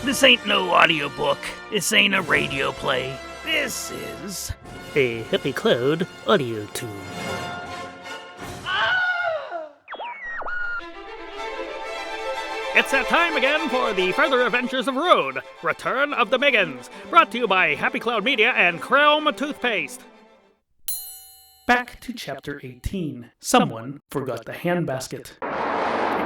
This ain't no audiobook. This ain't a radio play. This is a Happy Cloud AudioToon. It's that time again for the Further Adventures of Rune, Return of the Miggins, brought to you by Happy Cloud Media and Chrome Toothpaste. Back to Chapter 18. Someone forgot the handbasket.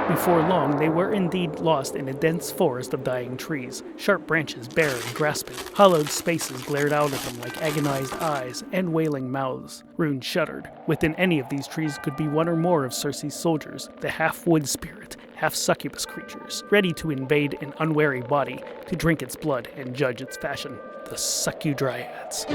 Before long, they were indeed lost in a dense forest of dying trees, sharp branches bare and grasping. Hollowed spaces glared out at them like agonized eyes and wailing mouths. Rune shuddered. Within any of these trees could be one or more of Circe's soldiers, the half-wood spirit, half-succubus creatures, ready to invade an unwary body, to drink its blood and judge its fashion. The Succudryads.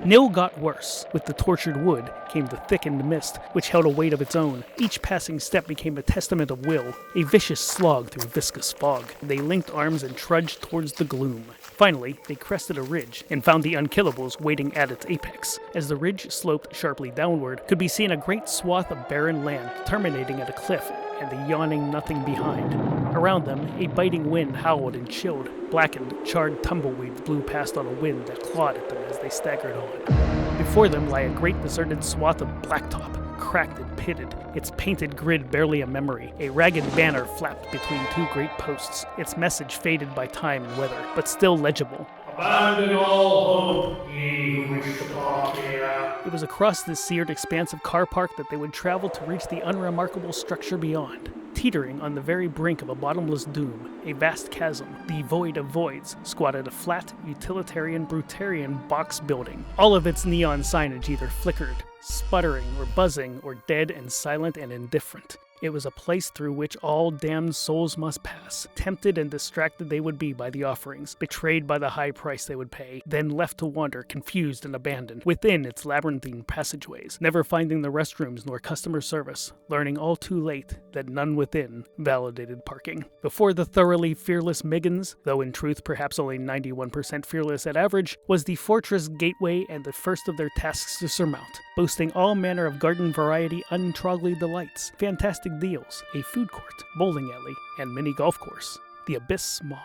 Nil got worse. With the tortured wood came the thickened mist, which held a weight of its own. Each passing step became a testament of will, a vicious slog through viscous fog. They linked arms and trudged towards the gloom. Finally, they crested a ridge and found the Unkillibles waiting at its apex. As the ridge sloped sharply downward, could be seen a great swath of barren land terminating at a cliff and the yawning nothing behind. Around them, a biting wind howled and chilled. Blackened, charred tumbleweeds blew past on a wind that clawed at them as they staggered on. Before them lay a great deserted swath of blacktop, cracked and pitted, its painted grid barely a memory. A ragged banner flapped between two great posts, its message faded by time and weather, but still legible. Abandon all hope, ye who wish to park here. It was across this seared expanse of car park that they would travel to reach the unremarkable structure beyond. Teetering on the very brink of a bottomless doom, a vast chasm, the void of voids, squatted a flat, utilitarian, brutarian box building. All of its neon signage either flickered, sputtering or buzzing, or dead and silent and indifferent. It was a place through which all damned souls must pass. Tempted and distracted they would be by the offerings, betrayed by the high price they would pay, then left to wander, confused and abandoned, within its labyrinthine passageways, never finding the restrooms nor customer service, learning all too late that none within validated parking. Before the thoroughly fearless Miggins, though in truth perhaps only 91% fearless at average, was the fortress gateway and the first of their tasks to surmount, boasting all manner of garden variety untrogly delights, fantastic deals, a food court, bowling alley, and mini golf course. The Abyss Mall.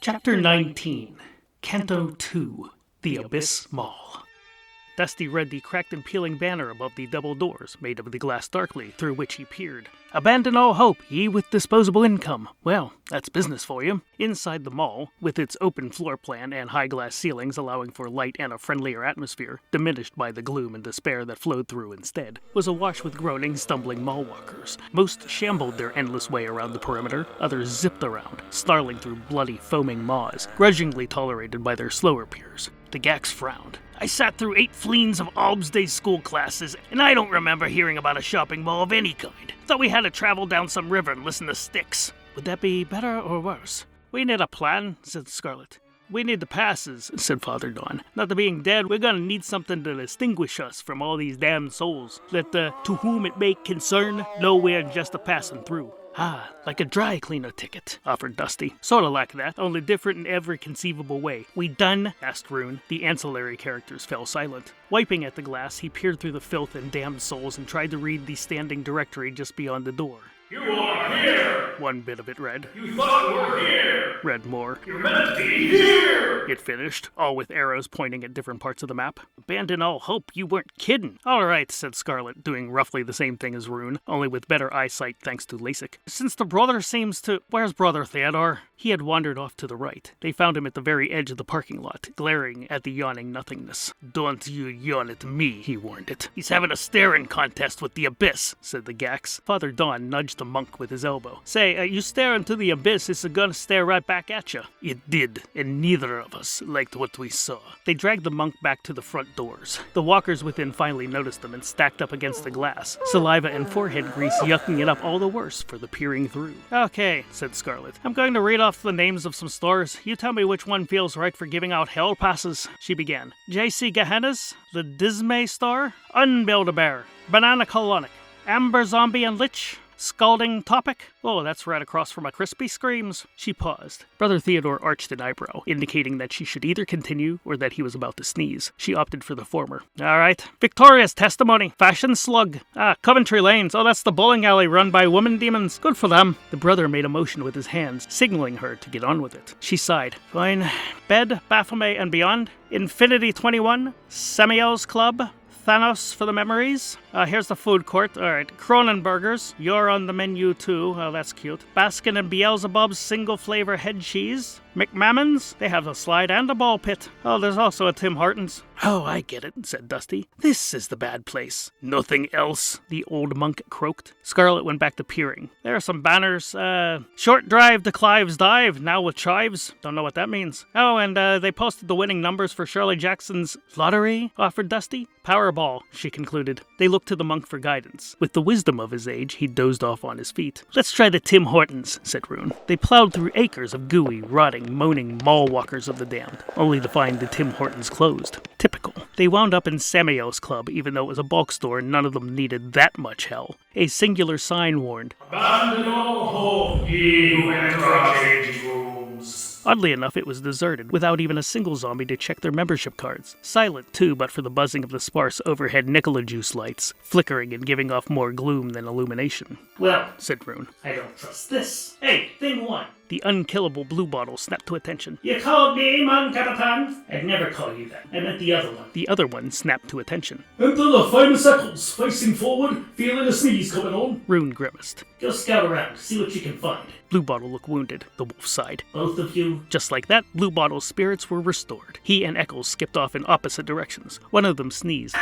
Chapter 19. Canto 2. The Abyss Mall. Dusty read the cracked and peeling banner above the double doors, made of the glass darkly, through which he peered. Abandon all hope, ye with disposable income. Well, that's business for you. Inside the mall, with its open floor plan and high glass ceilings allowing for light and a friendlier atmosphere, diminished by the gloom and despair that flowed through instead, was awash with groaning, stumbling mall walkers. Most shambled their endless way around the perimeter, others zipped around, snarling through bloody, foaming maws, grudgingly tolerated by their slower peers. The Gax frowned. I sat through 8 fleens of Alb's Day school classes, and I don't remember hearing about a shopping mall of any kind. Thought we had to travel down some river and listen to Styx. Would that be better or worse? We need a plan, said Scarlett. We need the passes, said Father Dawn. Not to being dead, we're gonna need something to distinguish us from all these damned souls. Let the to whom it may concern know we're just a passing through. Ah, like a dry cleaner ticket, offered Dusty. Sorta like that, only different in every conceivable way. We done? Asked Rune. The ancillary characters fell silent. Wiping at the glass, he peered through the filth and damned souls and tried to read the standing directory just beyond the door. You are here! One bit of it read. You thought you were here! Read more. You're meant to be here! It finished, all with arrows pointing at different parts of the map. Abandon all hope, you weren't kiddin'. All right, said Scarlett, doing roughly the same thing as Rune, only with better eyesight thanks to LASIK. Since the brother seems to... Where's brother Theodore? He had wandered off to the right. They found him at the very edge of the parking lot, glaring at the yawning nothingness. Don't you yawn at me, he warned it. He's having a staring contest with the Abyss, said the Gax. Father Dawn nudged the monk with his elbow. Say, you stare into the Abyss, it's gonna stare right back at you. It did, and neither of us liked what we saw. They dragged the monk back to the front doors. The walkers within finally noticed them and stacked up against the glass, saliva and forehead grease yucking it up all the worse for the peering through. Okay, said Scarlett. I'm going to read off the names of some stores. You tell me which one feels right for giving out hell passes. She began. J.C. Gehenna's, the Dismaedonna Star, Unbuild-A-Bear, Banana Colonic, Amber Zombie and Lich, scalding topic? Oh, that's right across from a Crispy Screams. She paused. Brother Theodore arched an eyebrow, indicating that she should either continue or that he was about to sneeze. She opted for the former. All right. Victoria's testimony. Fashion slug. Coventry Lanes. Oh, that's the bowling alley run by woman demons. Good for them. The brother made a motion with his hands, signaling her to get on with it. She sighed. Fine. Bed, Baphomet, and beyond. Infinity 21. Semios Club. Thanos for the memories. Here's the food court. All right. Cronenbergers. You're on the menu too. Oh, that's cute. Baskin and Beelzebub's single flavor head cheese. McMammons. They have a slide and a ball pit. Oh, there's also a Tim Hortons. Oh, I get it, said Dusty. This is the bad place. Nothing else, the old monk croaked. Scarlett went back to peering. There are some banners. Short drive to Clive's Dive, now with chives. Don't know what that means. Oh, and they posted the winning numbers for Shirley Jackson's lottery, offered Dusty. Powerball, she concluded. They looked to the monk for guidance. With the wisdom of his age, he dozed off on his feet. Let's try the Tim Hortons, said Rune. They plowed through acres of gooey, rotting, moaning mall walkers of the damned, only to find the Tim Hortons closed. Typical. They wound up in Semios Club, even though it was a bulk store and none of them needed that much hell. A singular sign warned, Abandon all hope, ye who enter our changing rooms. Oddly enough, it was deserted, without even a single zombie to check their membership cards. Silent, too, but for the buzzing of the sparse overhead Nicola juice lights, flickering and giving off more gloom than illumination. Well, Said Rune. I don't trust this. Hey, thing one. The unkillable Bluebottle snapped to attention. You called me Mon Capitan? I'd never call you that. I meant the other one. The other one snapped to attention. Enter the famous Eccles, facing forward, feeling a sneeze coming on. Rune grimaced. Go scout around, see what you can find. Bluebottle looked wounded. The wolf sighed. Both of you? Just like that, Bluebottle's spirits were restored. He and Eccles skipped off in opposite directions. One of them sneezed,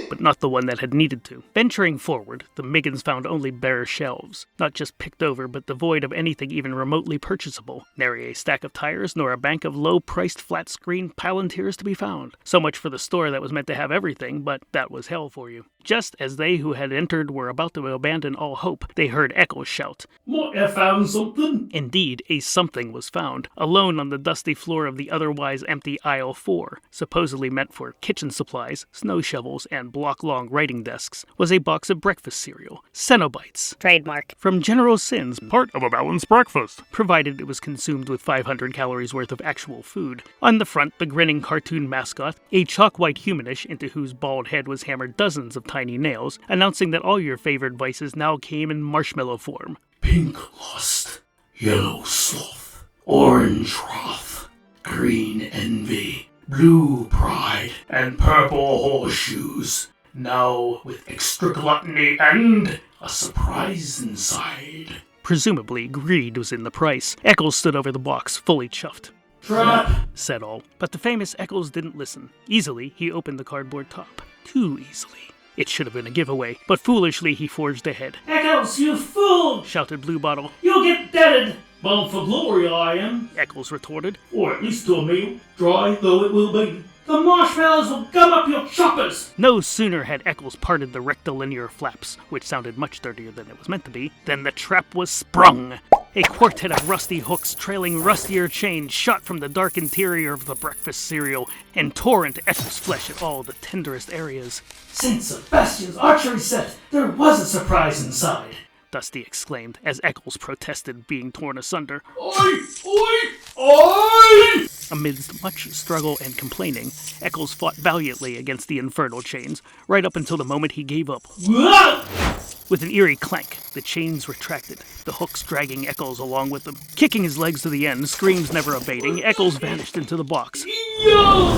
but not the one that had needed to. Venturing forward, the Miggins found only bare shelves, not just picked over, but devoid of anything even remotely purchasable. Nary a stack of tires, nor a bank of low-priced flat-screen Palantirs to be found. So much for the store that was meant to have everything, but that was hell for you. Just as they who had entered were about to abandon all hope, they heard Eccles shout. Might have found something. Indeed, a something was found, alone on the dusty floor of the otherwise empty aisle 4, supposedly meant for kitchen supplies, snow shovels, and block-long writing desks, was a box of breakfast cereal, Cenobites. Trademark. From General Sin's, Part of a balanced breakfast. provided it was consumed with 500 calories worth of actual food. On the front, the grinning cartoon mascot, a chalk-white humanish into whose bald head was hammered dozens of tiny nails, announcing that all your favorite vices now came in marshmallow form. Pink lust, yellow sloth, orange wrath, green envy, blue pride, and purple horseshoes. Now with extra gluttony and a surprise inside. Presumably, greed was in the price. Eccles stood over the box, fully chuffed. Trap! Said all. But the famous Eccles didn't listen. Easily, he opened the cardboard top. Too easily. It should have been a giveaway, but foolishly he forged ahead. Eccles, you fool! Shouted Bluebottle. You'll get deaded! Bound for glory I am, Eccles retorted. or at least to a meal, dry though it will be. The marshmallows will gum up your choppers! No sooner had Eccles parted the rectilinear flaps, which sounded much dirtier than it was meant to be, than the trap was sprung. A quartet of rusty hooks trailing rustier chains shot from the dark interior of the breakfast cereal and tore into Eccles' flesh at all the tenderest areas. St. Sebastian's archery set! There was a surprise inside! Dusty exclaimed, as Eccles protested being torn asunder. Oi! Oi! Oi! Amidst much struggle and complaining, Eccles fought valiantly against the infernal chains, right up until the moment he gave up. Whoa! With an eerie clank, the chains retracted, the hooks dragging Eccles along with them. Kicking his legs to the end, screams never abating, Eccles vanished into the box, Yo!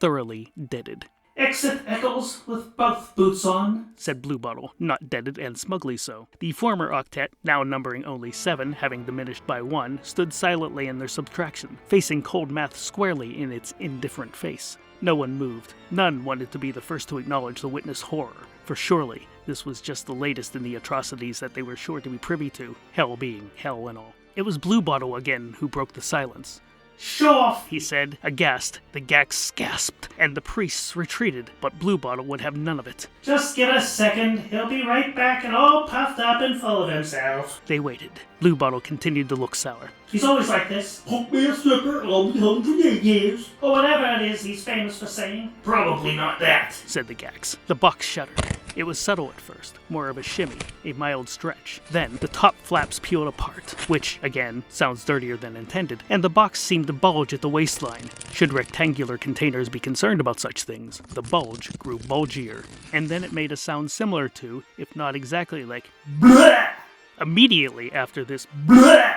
thoroughly deaded. Exit Eccles with both boots on. Said Bluebottle, not deaded and smugly so. The former octet, now numbering only 7, having diminished by 1, stood silently in their subtraction, facing cold math squarely in its indifferent face. No one moved. None wanted to be the first to acknowledge the witness horror, for surely this was just the latest in the atrocities that they were sure to be privy to, hell being hell and all. It was Bluebottle again who broke the silence. Show off! He said, aghast. The Gax gasped, and the priests retreated, but Bluebottle would have none of it. Just give us a second. He'll be right back and all puffed up and full of himself. They waited. Bluebottle continued to look sour. He's always like this. Hook me a slipper, I'll be home for 8 years. Or whatever it is he's famous for saying. Probably not that. Said the Gax. The box shuddered. It was subtle at first, more of a shimmy, a mild stretch. Then the top flaps peeled apart, which, again, sounds dirtier than intended, and the box seemed to bulge at the waistline. Should rectangular containers be concerned about such things, the bulge grew bulgier, and then it made a sound similar to, if not exactly like, Blah! immediately after this, Blah!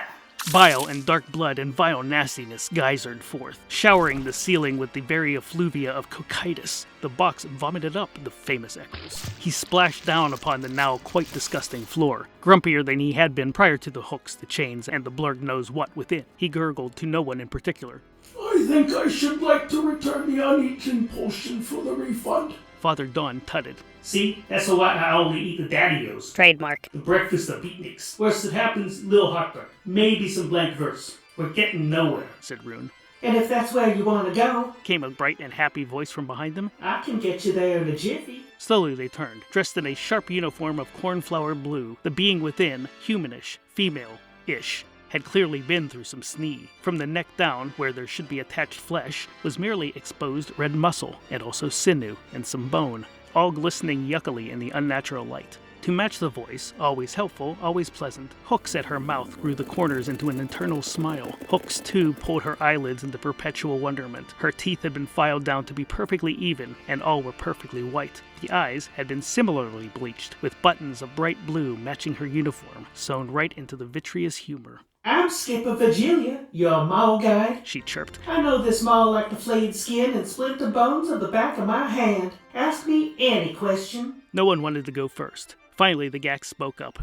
bile and dark blood and vile nastiness geysered forth, showering the ceiling with the very effluvia of cocytus. The box vomited up the famous Eccles. He splashed down upon the now quite disgusting floor, grumpier than he had been prior to the hooks, the chains, and the blurg knows what within. He gurgled to no one in particular. I think I should like to return the uneaten potion for the refund. Father Dawn tutted. See, that's why I only eat the daddy-os. Trademark. The breakfast of beatniks. Worst that happens, little heartburn. Maybe some blank verse. We're getting nowhere. Said Rune. And if that's where you want to go, Came a bright and happy voice from behind them. I can get you there in a jiffy. Slowly they turned, dressed in a sharp uniform of cornflower blue. The being within, humanish, female-ish, had clearly been through some snee. From the neck down, where there should be attached flesh, was merely exposed red muscle, and also sinew, and some bone, all glistening yuckily in the unnatural light. To match the voice, always helpful, always pleasant, hooks at her mouth grew the corners into an internal smile. Hooks, too, pulled her eyelids into perpetual wonderment. Her teeth had been filed down to be perfectly even, and all were perfectly white. The eyes had been similarly bleached, with buttons of bright blue matching her uniform, sewn right into the vitreous humor. I'm Skipper Virgilia, your mall guide. She chirped. I know this mall like the flayed skin and splinter bones of the back of my hand. Ask me any question. No one wanted to go first. Finally, the Gax spoke up.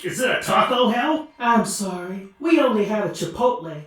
Is it a taco hell? I'm sorry. We only had a Chipotle.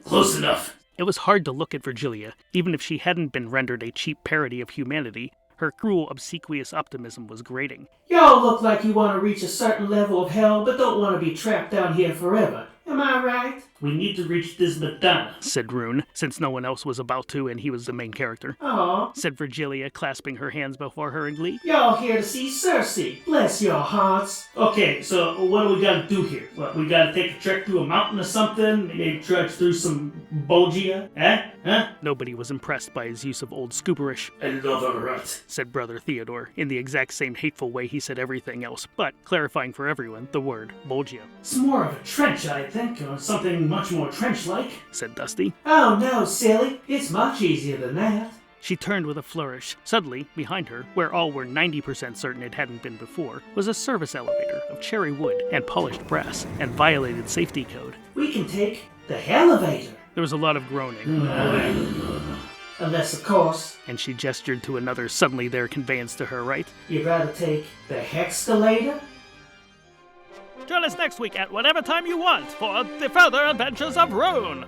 Close enough. It was hard to look at Virgilia, even if she hadn't been rendered a cheap parody of humanity. Her cruel, obsequious optimism was grating. Y'all look like you want to reach a certain level of hell, but don't want to be trapped down here forever. Am I right? We need to reach Dismaedonna, said Rune, since no one else was about to and he was the main character. Aw, Said Virgilia, clasping her hands before her in glee. y'all here to see Circe. Bless your hearts. Okay, so what do we gotta do here? What, we gotta take a trek through a mountain or something? Maybe trudge through some Bolgia? Huh? Nobody was impressed by his use of old scooperish, I love a rut. said Brother Theodore, in the exact same hateful way he said everything else, but clarifying for everyone the word Bolgia, It's more of a trench, I think, or something much more trench-like. said Dusty. Oh no, silly. It's much easier than that. She turned with a flourish. Suddenly, behind her, where all were 90% certain it hadn't been before, was a service elevator of cherry wood and polished brass and violated safety code. We can take the elevator. There was a lot of groaning, Unless, of course, and she gestured to another suddenly there conveyance to her right. you'd rather take the hexcalator. Join us next week at whatever time you want for the Further Adventures of Rune.